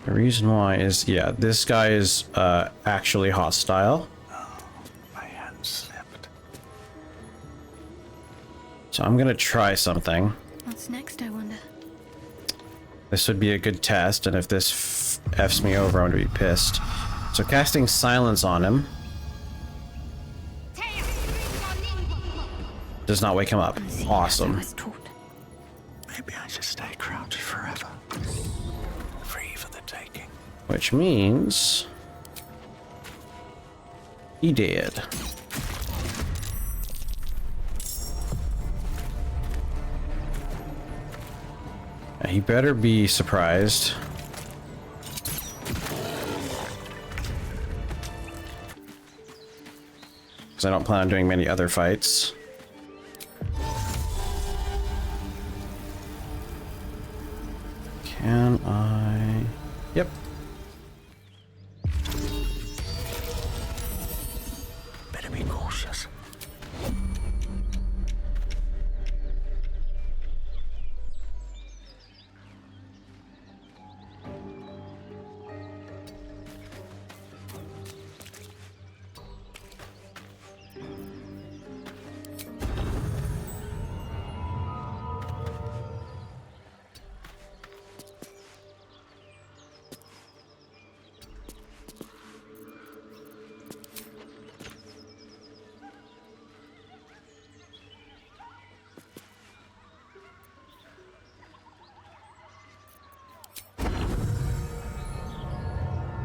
The reason why is, yeah, this guy is actually hostile. Oh, my hand slipped. So I'm gonna try something. What's next, I wonder? This would be a good test, and if this F's me over, I'm gonna be pissed. So casting silence on him does not wake him up. Awesome. Maybe I should stay crouched forever. Free for the taking. Which means he did. He better be surprised. Because I don't plan on doing many other fights. Can I? Yep. Better be cautious.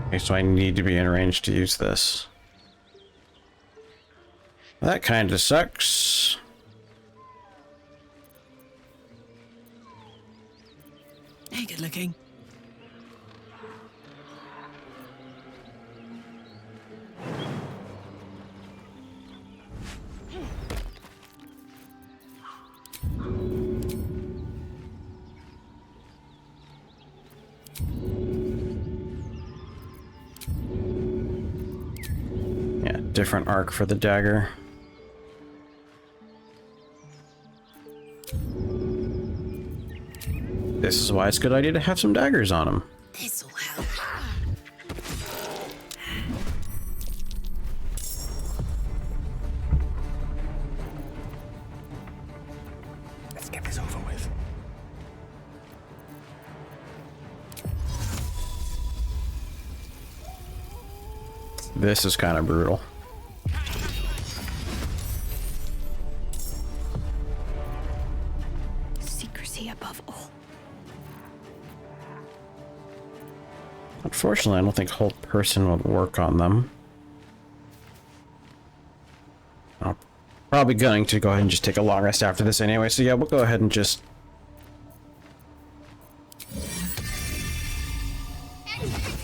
Okay, so I need to be in range to use this. That kind of sucks. Hey, good looking. Yeah, different arc for the dagger. This is why it's a good idea to have some daggers on him. This'll help. Let's get this over with. This is kind of brutal. Secrecy above all. Unfortunately, I don't think hold person would work on them. I'm probably going to go ahead and just take a long rest after this anyway, so yeah, we'll go ahead and just...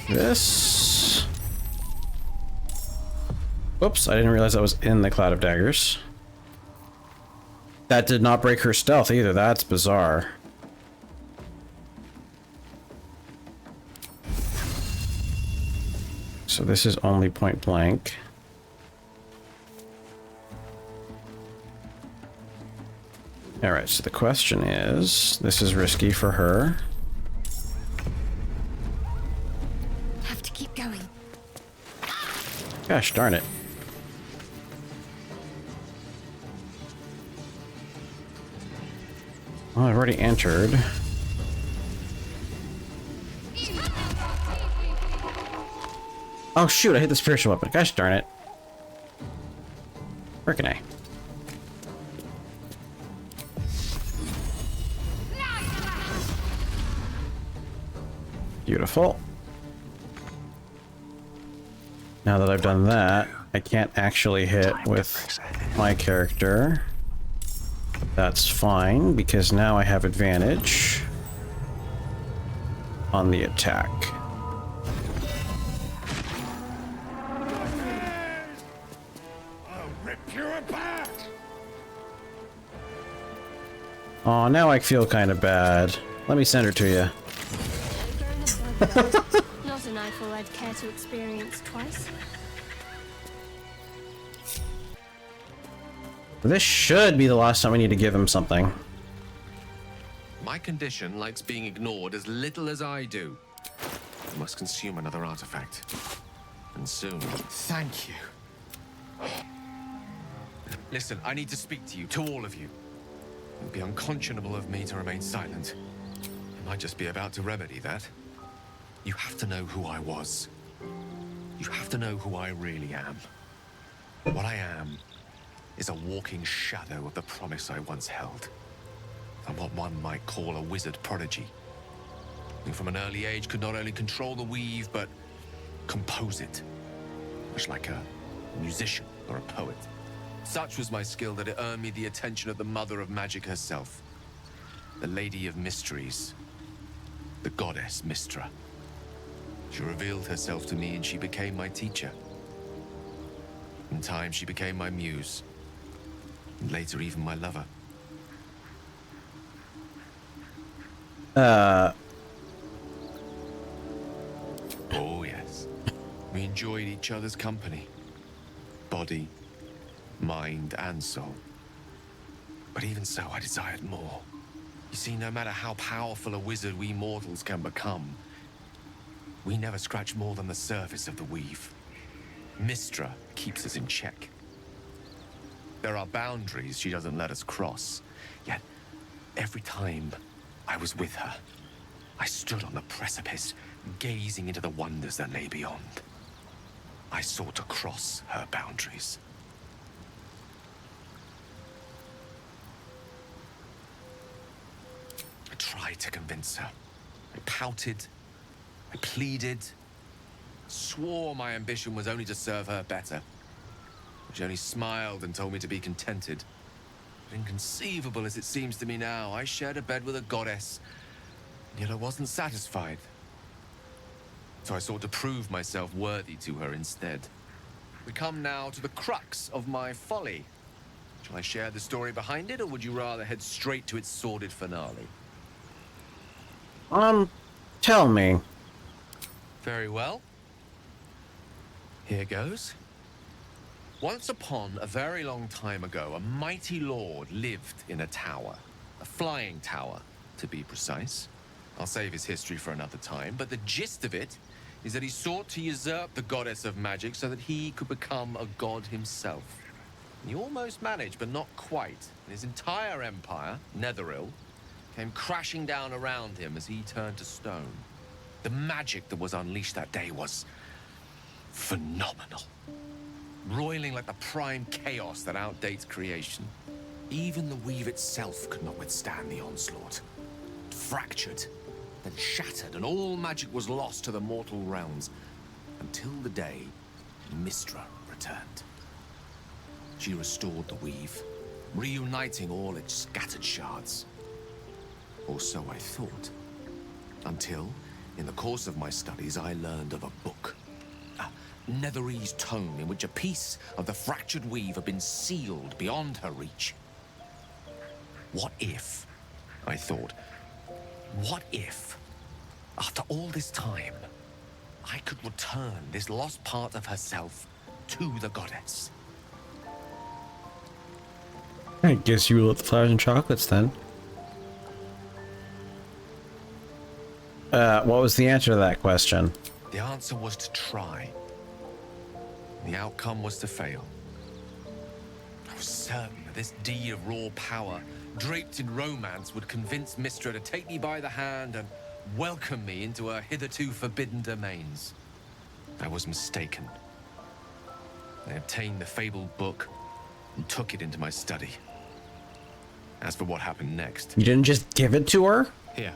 This... Whoops, I didn't realize that was in the Cloud of Daggers. That did not break her stealth either, that's bizarre. So this is only point blank. Alright, so the question is, this is risky for her. Have to keep going. Gosh darn it. Well, I've already entered. Oh shoot, I hit the spiritual weapon. Gosh darn it. Frickin' A. Beautiful. Now that I've done that, I can't actually hit with my character. That's fine, because now I have advantage on the attack. I'll rip you apart. Oh, now I feel kind of bad. Let me send her to you. Not an eyeful I'd care to experience twice. This should be the last time I need to give him something. My condition likes being ignored as little as I do. I must consume another artifact. And soon. Thank you. Listen, I need to speak to you, to all of you. It would be unconscionable of me to remain silent. I might just be about to remedy that. You have to know who I was. You have to know who I really am. What I am is a walking shadow of the promise I once held. I'm what one might call a wizard prodigy, who from an early age could not only control the weave, but compose it, much like a musician or a poet. Such was my skill that it earned me the attention of the mother of magic herself, the Lady of Mysteries, the goddess Mystra. She revealed herself to me and she became my teacher. In time, she became my muse, and later even my lover. Oh, yes. We enjoyed each other's company. Body, mind, and soul. But even so, I desired more. You see, no matter how powerful a wizard we mortals can become, we never scratch more than the surface of the weave. Mystra keeps us in check. There are boundaries she doesn't let us cross. Yet, every time I was with her, I stood on the precipice, gazing into the wonders that lay beyond. I sought to cross her boundaries. I tried to convince her. I pouted. I pleaded. Swore my ambition was only to serve her better. She only smiled and told me to be contented. But inconceivable as it seems to me now, I shared a bed with a goddess, yet I wasn't satisfied. So I sought to prove myself worthy to her instead. We come now to the crux of my folly. Shall I share the story behind it, or would you rather head straight to its sordid finale? Tell me. Very well. Here goes. Once upon a very long time ago, a mighty lord lived in a tower. A flying tower, to be precise. I'll save his history for another time, but the gist of it is that he sought to usurp the goddess of magic so that he could become a god himself. He almost managed, but not quite. And his entire empire, Netheril, came crashing down around him as he turned to stone. The magic that was unleashed that day was phenomenal. Roiling like the prime chaos that outdates creation. Even the weave itself could not withstand the onslaught. It fractured, then shattered, and all magic was lost to the mortal realms. Until the day Mystra returned. She restored the weave, reuniting all its scattered shards. Or so I thought. Until, in the course of my studies, I learned of a book. Netherese tome in which a piece of the fractured weave had been sealed beyond her reach. What if, I thought, what if, after all this time, I could return this lost part of herself to the goddess? I guess you will eat the flowers and chocolates then. What was the answer to that question? The answer was to try. The outcome was to fail. I was certain that this deed of raw power, draped in romance, would convince Mystra to take me by the hand and welcome me into her hitherto forbidden domains. I was mistaken. I obtained the fabled book and took it into my study. As for what happened next... You didn't just give it to her? Here.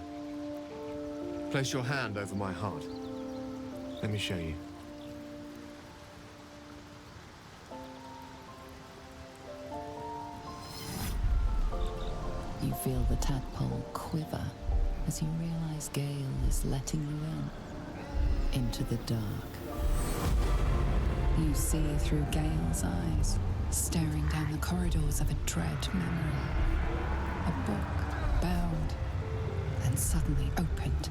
Place your hand over my heart. Let me show you. You feel the tadpole quiver as you realize Gale is letting you into the dark. You see through Gale's eyes, staring down the corridors of a dread memory. A book bound and suddenly opened.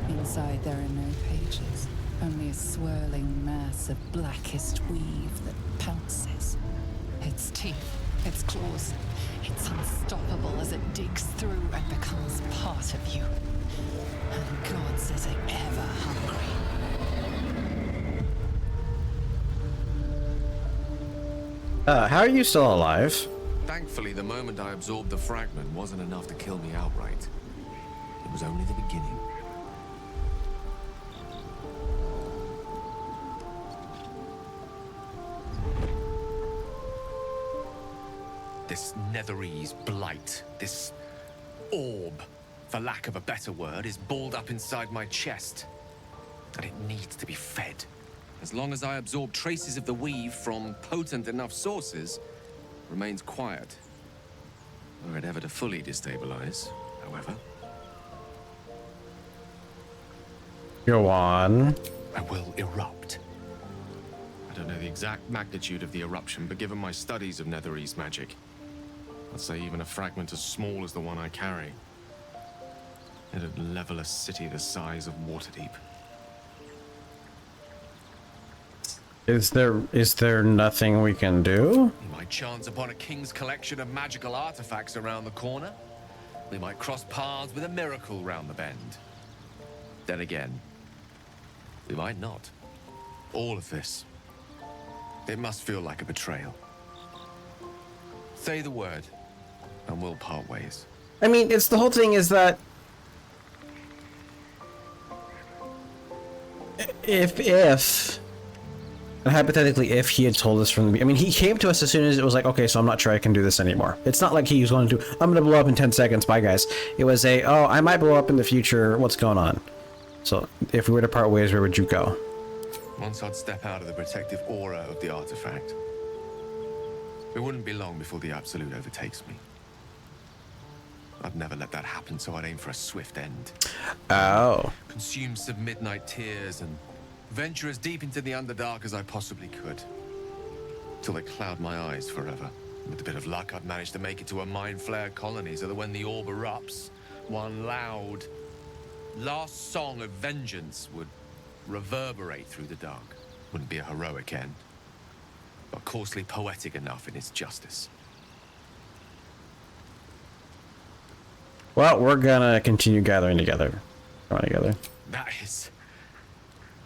Inside there are no pages, only a swirling mass of blackest weave that pounces. Its teeth, its claws, it's unstoppable as it digs through and becomes part of you. And God says it ever hungry. How are you still alive? Thankfully, the moment I absorbed the fragment wasn't enough to kill me outright. It was only the beginning. This Netherese blight, this orb, for lack of a better word, is balled up inside my chest. And it needs to be fed. As long as I absorb traces of the weave from potent enough sources, it remains quiet. Were it ever to fully destabilize, however, Go on. I will erupt. I don't know the exact magnitude of the eruption, but given my studies of Netherese magic, I'd say even a fragment as small as the one I carry, it'd level a city the size of Waterdeep. Is there nothing we can do? We might chance upon a king's collection of magical artifacts around the corner. We might cross paths with a miracle round the bend. Then again, we might not. All of this, it must feel like a betrayal. Say the word, and we'll part ways. I mean, it's the whole thing is that if and hypothetically, if he had told us from the, I mean, he came to us as soon as it was like, okay, so I'm not sure I can do this anymore. It's not like he was going to do, I'm going to blow up in 10 seconds. Bye, guys. It was a, oh, I might blow up in the future. What's going on? So if we were to part ways, where would you go? Once I'd step out of the protective aura of the artifact, it wouldn't be long before the Absolute overtakes me. I'd never let that happen, so I'd aim for a swift end. Oh. Consume some midnight tears and venture as deep into the Underdark as I possibly could. Till they cloud my eyes forever. With a bit of luck, I'd manage to make it to a mind flare colony so that when the orb erupts, one loud, last song of vengeance would reverberate through the dark. Wouldn't be a heroic end, but coarsely poetic enough in its justice. Well, we're gonna continue gathering together. Going together. That is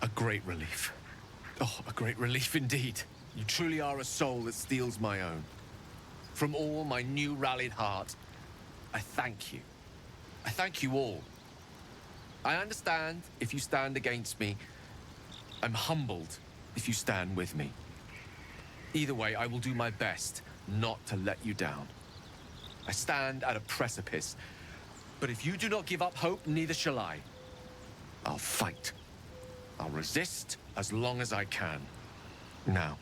a great relief. Oh, a great relief indeed. You truly are a soul that steals my own. From all my new rallied heart, I thank you. I thank you all. I understand if you stand against me. I'm humbled if you stand with me. Either way, I will do my best not to let you down. I stand at a precipice, but if you do not give up hope, neither shall I. I'll fight. I'll resist as long as I can. Now,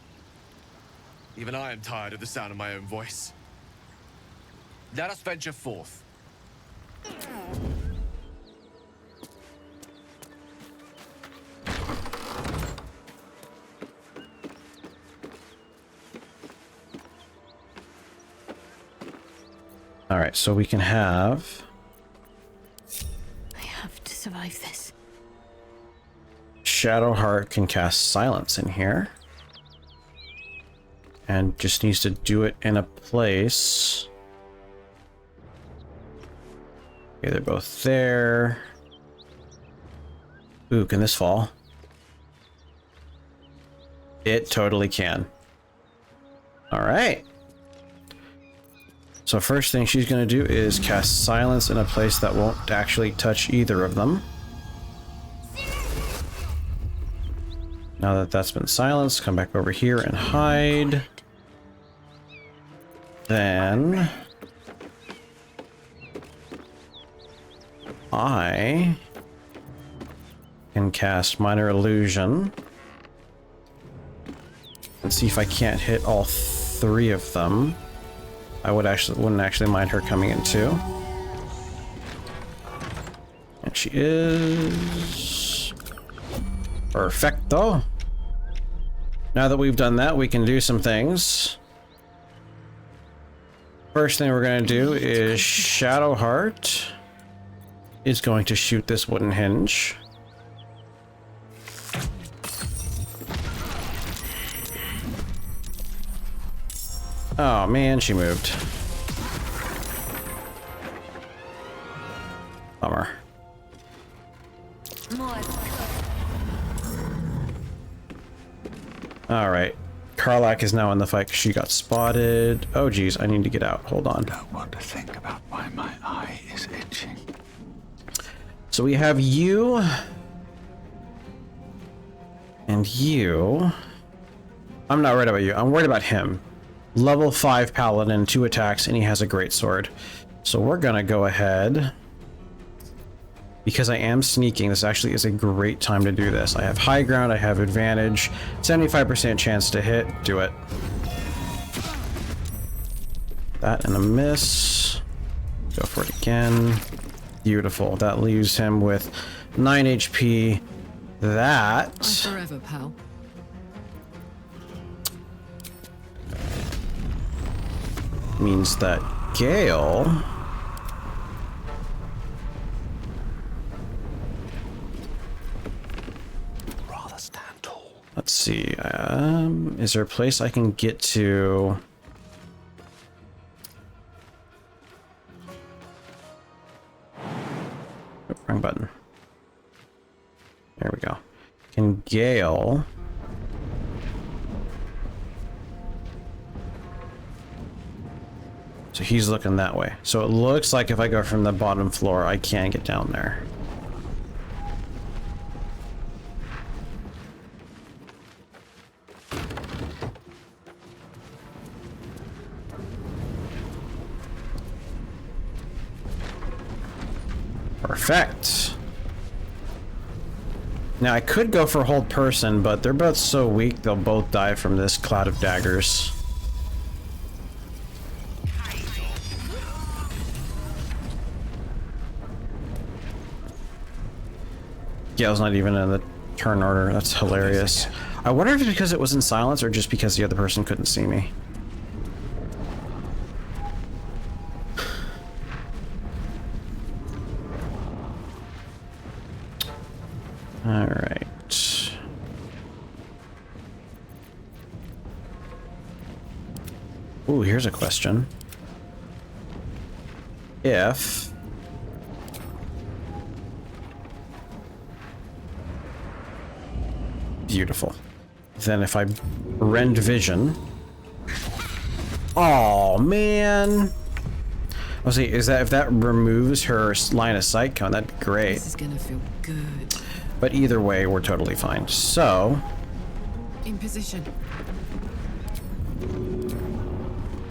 even I am tired of the sound of my own voice. Let us venture forth. All right, so we can have I have to survive this. Shadowheart can cast silence in here. And just needs to do it in a place. Okay, they're both there. Ooh, can this fall? It totally can. All right. So first thing she's going to do is cast silence in a place that won't actually touch either of them. Now that that's been silenced, come back over here and hide. Then I can cast Minor Illusion and see if I can't hit all three of them. I wouldn't actually mind her coming in too. And she is perfecto. Now that we've done that, we can do some things. First thing we're going to do is Shadowheart is going to shoot this wooden hinge. Oh man, she moved. Bummer. Alright. Karlach is now in the fight 'cause she got spotted. Oh geez, I need to get out. Hold on. Don't want to think about why my eye is itching. So we have you. And you. I'm not worried about you. I'm worried about him. Level 5 paladin, 2 attacks, and he has a great sword. So we're gonna go ahead. Because I am sneaking, this actually is a great time to do this. I have high ground, I have advantage, 75% chance to hit, do it. That and a miss. Go for it again. Beautiful, that leaves him with 9 HP. That... I'm forever, pal. means that Gale... Let's see, is there a place I can get to? Oh, wrong button. There we go. Can Gale... So he's looking that way. So it looks like if I go from the bottom floor, I can get down there. Perfect. Now I could go for hold person, but they're both so weak they'll both die from this cloud of daggers. Gale's not even in the turn order. That's hilarious. I wonder if it's because it was in silence or just because the other person couldn't see me. All right. Ooh, here's a question. If... Beautiful. Then if I rend vision... Oh man! I'll see, is that if that removes her line of sight cone, that'd be great. This is gonna feel good. But either way, we're totally fine. So... In position.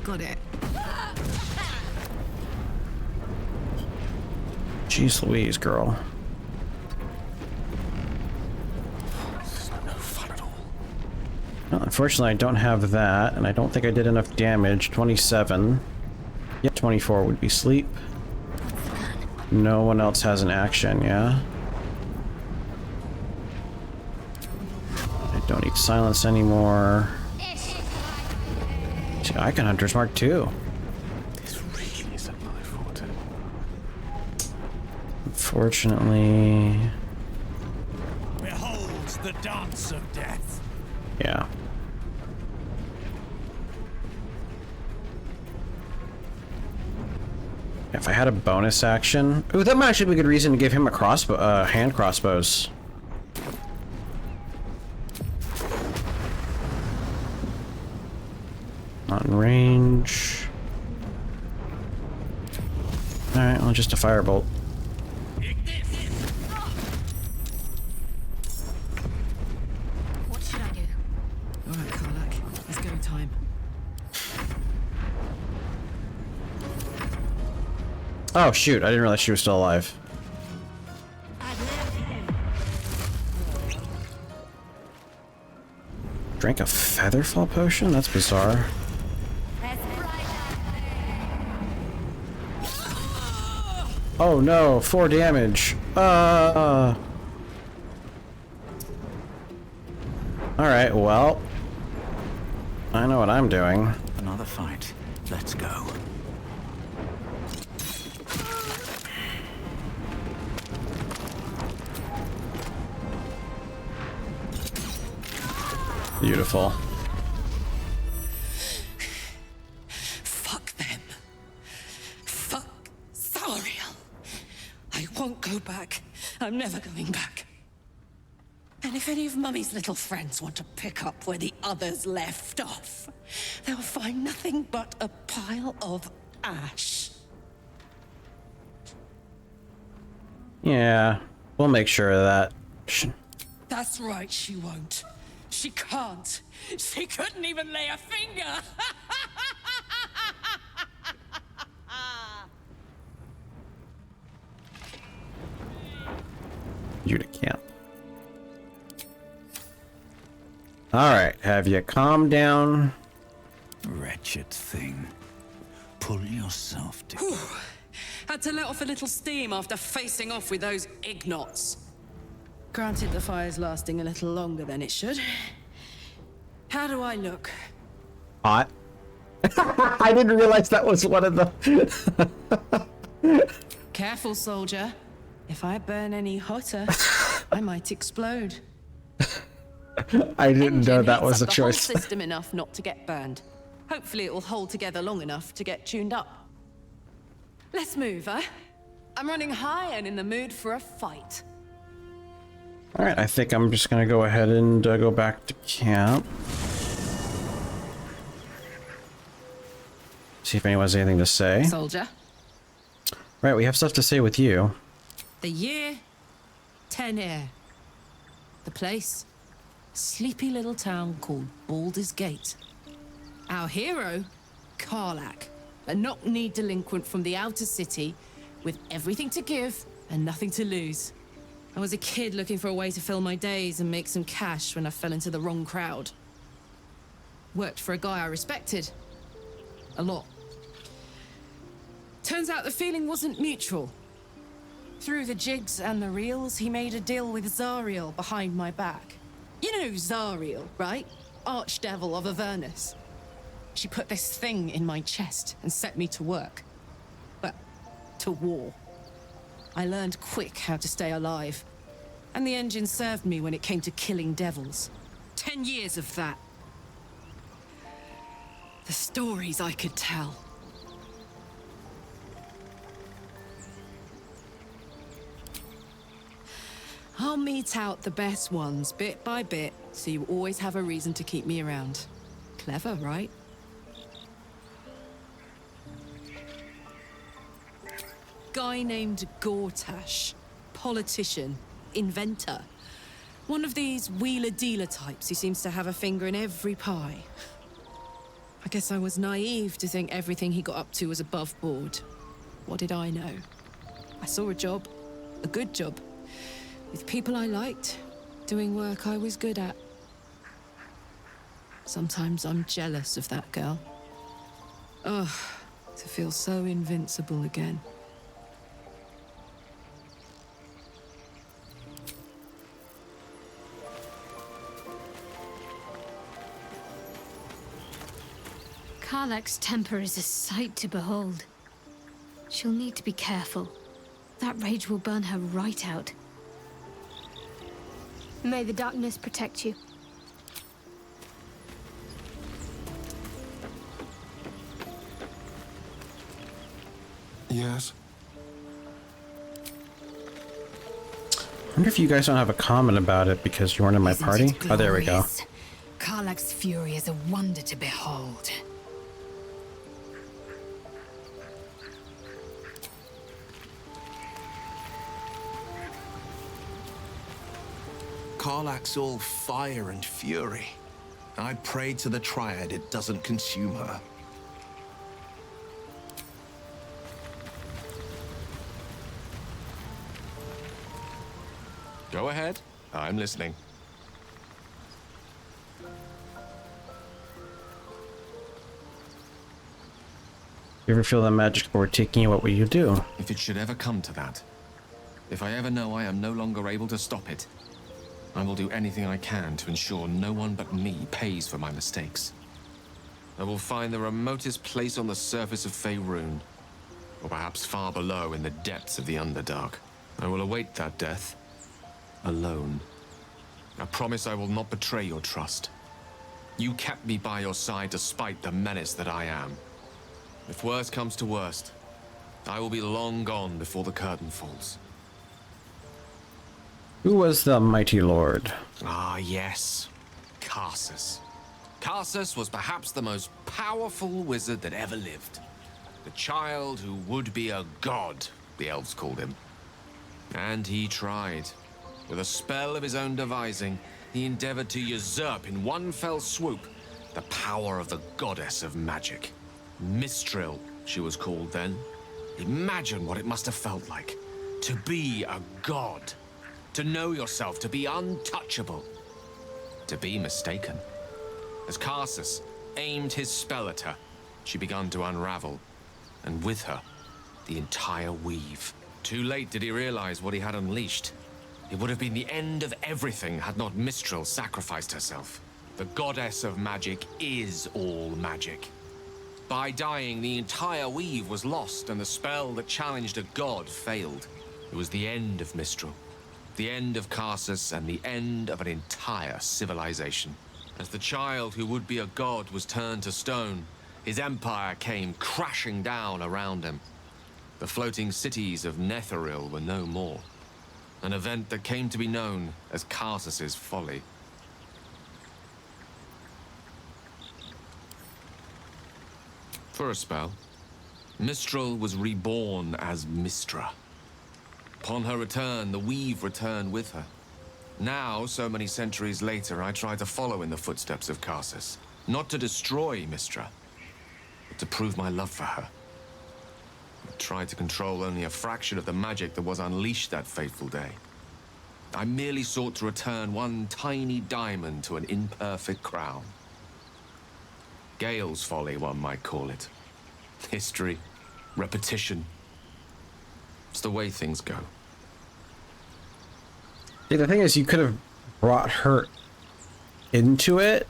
Got it. Jeez Louise, girl. This is no fun at all. Well, unfortunately, I don't have that, and I don't think I did enough damage. 27. Yep, 24 would be sleep. No one else has an action, yeah? I don't need silence anymore. See, Icon Hunter's Mark 2. This really isn't my forte. Unfortunately... Behold the dance of death. Yeah. If I had a bonus action... Ooh, that might actually be a good reason to give him a crossbow, hand crossbows. Not in range. Alright, well, just a firebolt. What should I do? All right, Karlach. It's go time. Oh, shoot. I didn't realize she was still alive. Drank a featherfall potion? That's bizarre. Oh no, 4 damage. Alright, well. I know what I'm doing. Another fight. Let's go. Beautiful. Fuck them. Fuck Astarion. I won't go back. I'm never going back. And if any of Mummy's little friends want to pick up where the others left off, they'll find nothing but a pile of ash. Yeah, we'll make sure of that. That's right, she won't. She can't. She couldn't even lay a finger. You to camp. Alright, have you calmed down? Wretched thing. Pull yourself together. Had to let off a little steam after facing off with those ignots. Granted, the fire's lasting a little longer than it should. How do I look? Hot. I didn't realize that was one of the... Careful, soldier. If I burn any hotter, I might explode. I didn't know Engine that heats was a up the whole choice. system enough not to get burned. Hopefully it will hold together long enough to get tuned up. Let's move, huh? I'm running high and in the mood for a fight. Alright, I think I'm just gonna go ahead and go back to camp. See if anyone has anything to say. Soldier. Right, we have stuff to say with you. The year, 10 air. The place, sleepy little town called Baldur's Gate. Our hero, Karlach, a knock-knee delinquent from the outer city with everything to give and nothing to lose. I was a kid looking for a way to fill my days and make some cash when I fell into the wrong crowd. Worked for a guy I respected. A lot. Turns out the feeling wasn't mutual. Through the jigs and the reels, he made a deal with Zariel behind my back. You know Zariel, right? Archdevil of Avernus. She put this thing in my chest and set me to work. Well, to war. I learned quick how to stay alive. And the engine served me when it came to killing devils. 10 years of that. The stories I could tell. I'll mete out the best ones bit by bit, so you always have a reason to keep me around. Clever, right? Guy named Gortash. Politician. Inventor. One of these wheeler-dealer types who seems to have a finger in every pie. I guess I was naive to think everything he got up to was above board. What did I know? I saw a job. A good job. With people I liked, doing work I was good at. Sometimes I'm jealous of that girl. Ugh, to feel so invincible again. Karlach's temper is a sight to behold. She'll need to be careful. That rage will burn her right out. May the darkness protect you. Yes. I wonder if you guys don't have a comment about it because you weren't in my Isn't party. it Oh, there we go. glorious? Karlach's fury is a wonder to behold. Karlach's all fire and fury. I pray to the Triad it doesn't consume her. Go ahead. I'm listening. You ever feel the magic sport taking you, what will you do? If it should ever come to that, if I ever know I am no longer able to stop it, I will do anything I can to ensure no one but me pays for my mistakes. I will find the remotest place on the surface of Faerun, or perhaps far below in the depths of the Underdark. I will await that death, alone. I promise I will not betray your trust. You kept me by your side despite the menace that I am. If worst comes to worst, I will be long gone before the curtain falls. Who was the mighty lord? Ah, yes. Karsus. Karsus was perhaps the most powerful wizard that ever lived. The child who would be a god, the elves called him. And he tried. With a spell of his own devising, he endeavored to usurp in one fell swoop the power of the goddess of magic. Mistral, she was called then. Imagine what it must have felt like to be a god. To know yourself, to be untouchable. To be mistaken. As Karsus aimed his spell at her, she began to unravel. And with her, the entire weave. Too late did he realize what he had unleashed. It would have been the end of everything had not Mistral sacrificed herself. The goddess of magic is all magic. By dying, the entire weave was lost, and the spell that challenged a god failed. It was the end of Mistral, the end of Karsus, and the end of an entire civilization. As the child who would be a god was turned to stone, his empire came crashing down around him. The floating cities of Netheril were no more. An event that came to be known as Karsus's folly. For a spell, Mistral was reborn as Mistra. Upon her return, the weave returned with her. Now, so many centuries later, I try to follow in the footsteps of Karsus. Not to destroy Mistra, but to prove my love for her. I tried to control only a fraction of the magic that was unleashed that fateful day. I merely sought to return one tiny diamond to an imperfect crown. Gale's folly, one might call it. History, repetition. It's the way things go. See, the thing is, you could have brought her into it,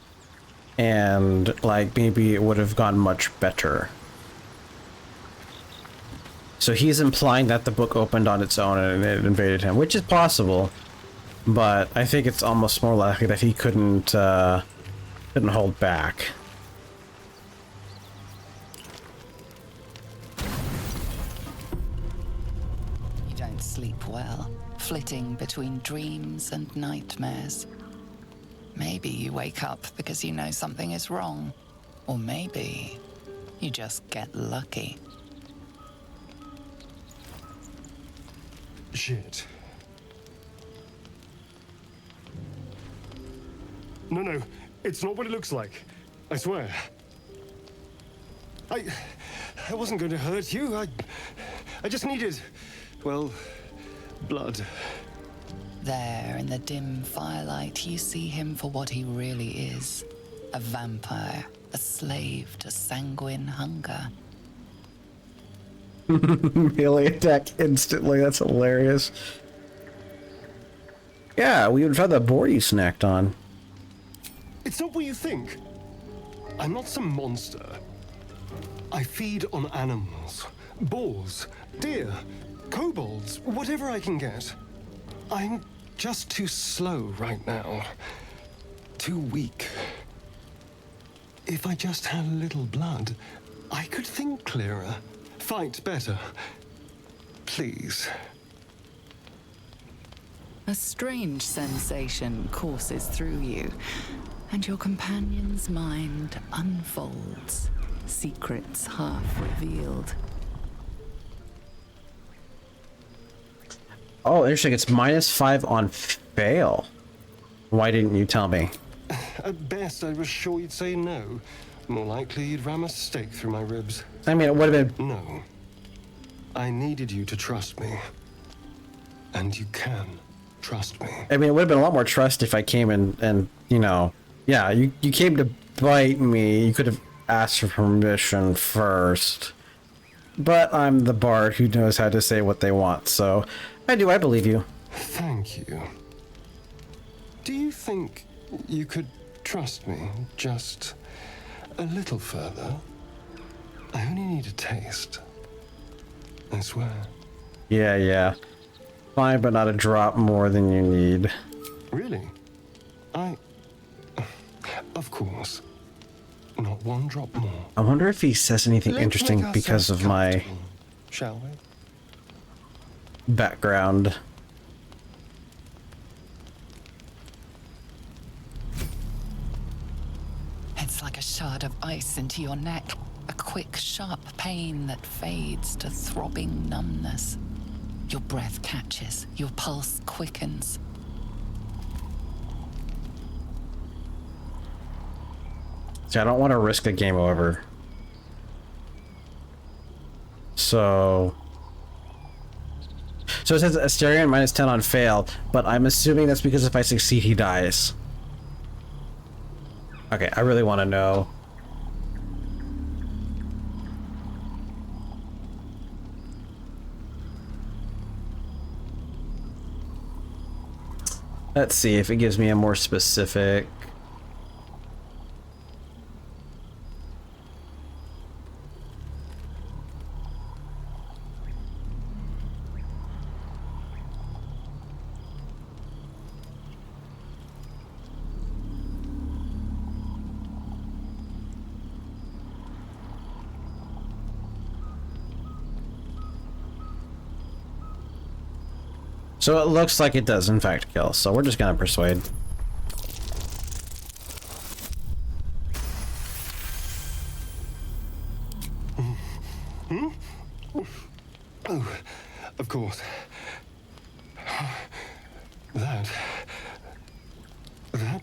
and like maybe it would have gone much better. So he's implying that the book opened on its own and it invaded him, which is possible, but I think it's almost more likely that he couldn't hold back. You don't sleep well, flitting between dreams and nightmares. Maybe you wake up because you know something is wrong, or maybe you just get lucky. Shit. No, it's not what it looks like. I swear. I wasn't going to hurt you. I just needed, well, blood. There, in the dim firelight, you see him for what he really is. A vampire, a slave to sanguine hunger. Melee attack instantly, that's hilarious. Yeah, we would try the boar you snacked on. It's not what you think. I'm not some monster. I feed on animals. Boars, deer, kobolds, whatever I can get. I'm just too slow right now. Too weak. If I just had a little blood, I could think clearer, fight better. Please. A strange sensation courses through you, and your companion's mind unfolds, secrets half revealed. Oh, interesting. It's -5 on fail. Why didn't you tell me? At best, I was sure you'd say no. More likely, you'd ram a stake through my ribs. I mean, it would have been... No. I needed you to trust me. And you can trust me. I mean, it would have been a lot more trust if I came and you know... Yeah, you came to bite me. You could have asked for permission first. But I'm the bard who knows how to say what they want, so... I believe you. Thank you. Do you think you could trust me just a little further? I only need a taste. I swear. Yeah. Fine, but not a drop more than you need. Really? Of course. Not one drop more. I wonder if he says anything interesting because of my... Shall we? background. slice into your neck. A quick, sharp pain that fades to throbbing numbness. Your breath catches, your pulse quickens. See, I don't want to risk a game over. So it says Astarion -10 on fail, but I'm assuming that's because if I succeed, he dies. Okay, I really want to know. Let's see if it gives me a more specific. So it looks like it does in fact kill, so we're just gonna persuade. Oh, of course. That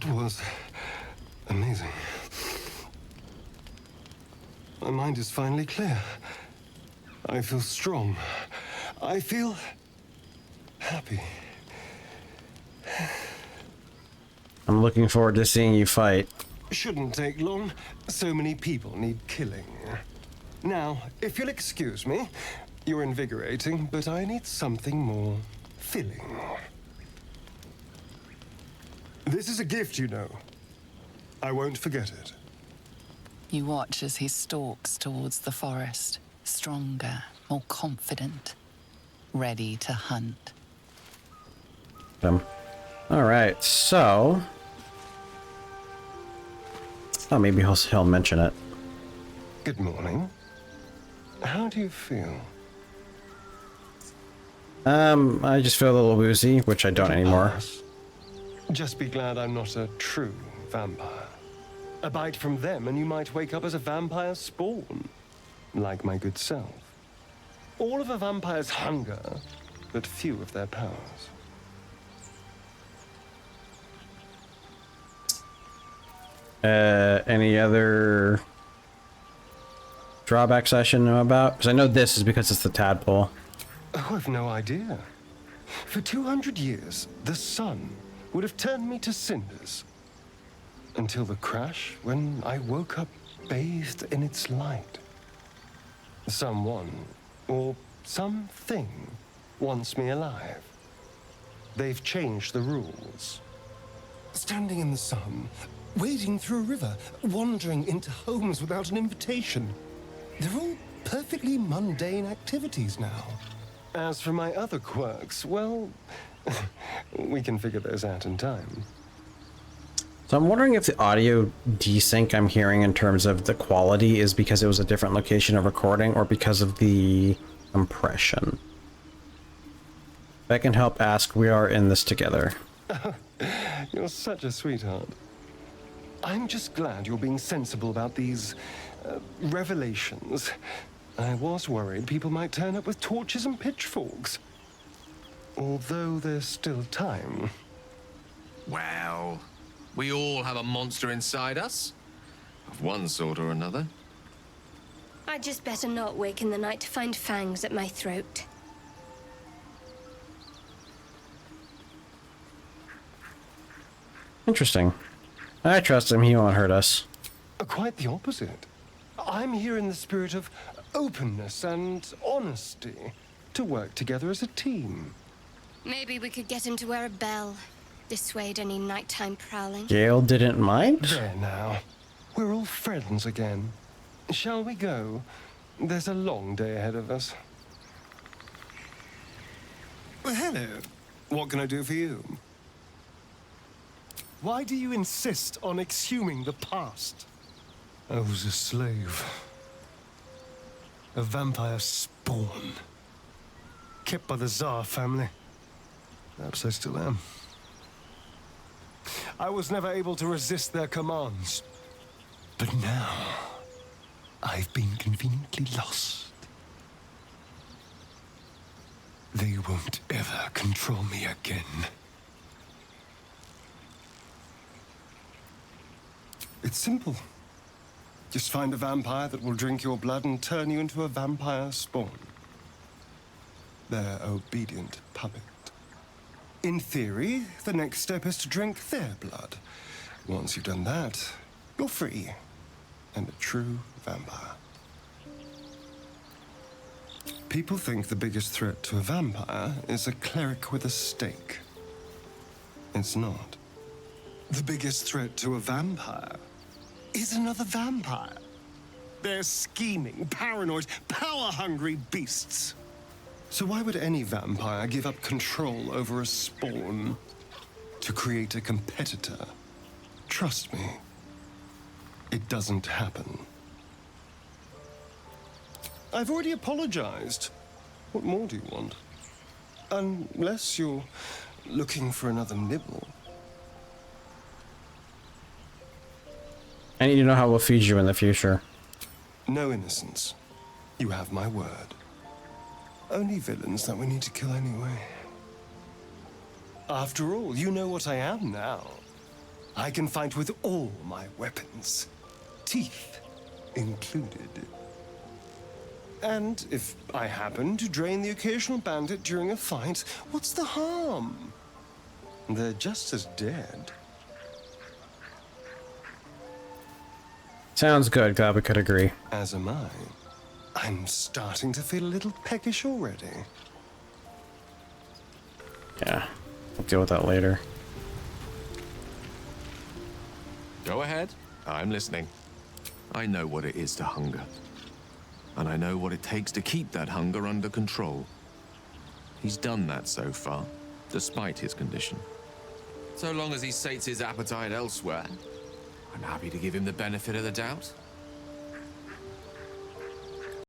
was amazing. My mind is finally clear. I feel strong. I feel happy. I'm looking forward to seeing you fight. Shouldn't take long. So many people need killing. Now, if you'll excuse me, you're invigorating, but I need something more filling. This is a gift, you know. I won't forget it. You watch as he stalks towards the forest, stronger, more confident, ready to hunt. Alright, so... Oh, maybe he'll mention it. Good morning. How do you feel? I just feel a little woozy, which I don't anymore. Just be glad I'm not a true vampire. A bite from them and you might wake up as a vampire spawn. Like my good self. All of a vampire's hunger, but few of their powers. Any other drawbacks I should know about? Because I know this is because it's the tadpole. Oh, I've no idea. For 200 years, the sun would have turned me to cinders. Until the crash, when I woke up bathed in its light. Someone, or something, wants me alive. They've changed the rules. Standing in the sun, wading through a river, wandering into homes without an invitation. They're all perfectly mundane activities now. As for my other quirks, well, we can figure those out in time. So I'm wondering if the audio desync I'm hearing in terms of the quality is because it was a different location of recording or because of the compression. If I can help, ask, we are in this together. You're such a sweetheart. I'm just glad you're being sensible about these revelations. I was worried people might turn up with torches and pitchforks. Although there's still time. Well, we all have a monster inside us. Of one sort or another. I'd just better not wake in the night to find fangs at my throat. Interesting. I trust him, he won't hurt us. Quite the opposite. I'm here in the spirit of openness and honesty to work together as a team. Maybe we could get him to wear a bell. Dissuade any nighttime prowling. Gale didn't mind? There now. We're all friends again. Shall we go? There's a long day ahead of us. Well, hello. What can I do for you? Why do you insist on exhuming the past? I was a slave. A vampire spawn. Kept by the Tsar family. Perhaps I still am. I was never able to resist their commands. But now, I've been conveniently lost. They won't ever control me again. It's simple. Just find a vampire that will drink your blood and turn you into a vampire spawn. Their obedient puppet. In theory, the next step is to drink their blood. Once you've done that, you're free and a true vampire. People think the biggest threat to a vampire is a cleric with a stake. It's not. The biggest threat to a vampire is another vampire. They're scheming, paranoid, power-hungry beasts. So why would any vampire give up control over a spawn to create a competitor? Trust me, it doesn't happen. I've already apologized. What more do you want? Unless you're looking for another nibble. I need to know how we'll feed you in the future. No innocence. You have my word. Only villains that we need to kill anyway. After all, you know what I am now. I can fight with all my weapons, teeth included. And if I happen to drain the occasional bandit during a fight, what's the harm? They're just as dead. Sounds good. Glad we could agree. As am I. I'm starting to feel a little peckish already. Yeah, we'll deal with that later. Go ahead. I'm listening. I know what it is to hunger. And I know what it takes to keep that hunger under control. He's done that so far, despite his condition. So long as he sates his appetite elsewhere, I'm happy to give him the benefit of the doubt.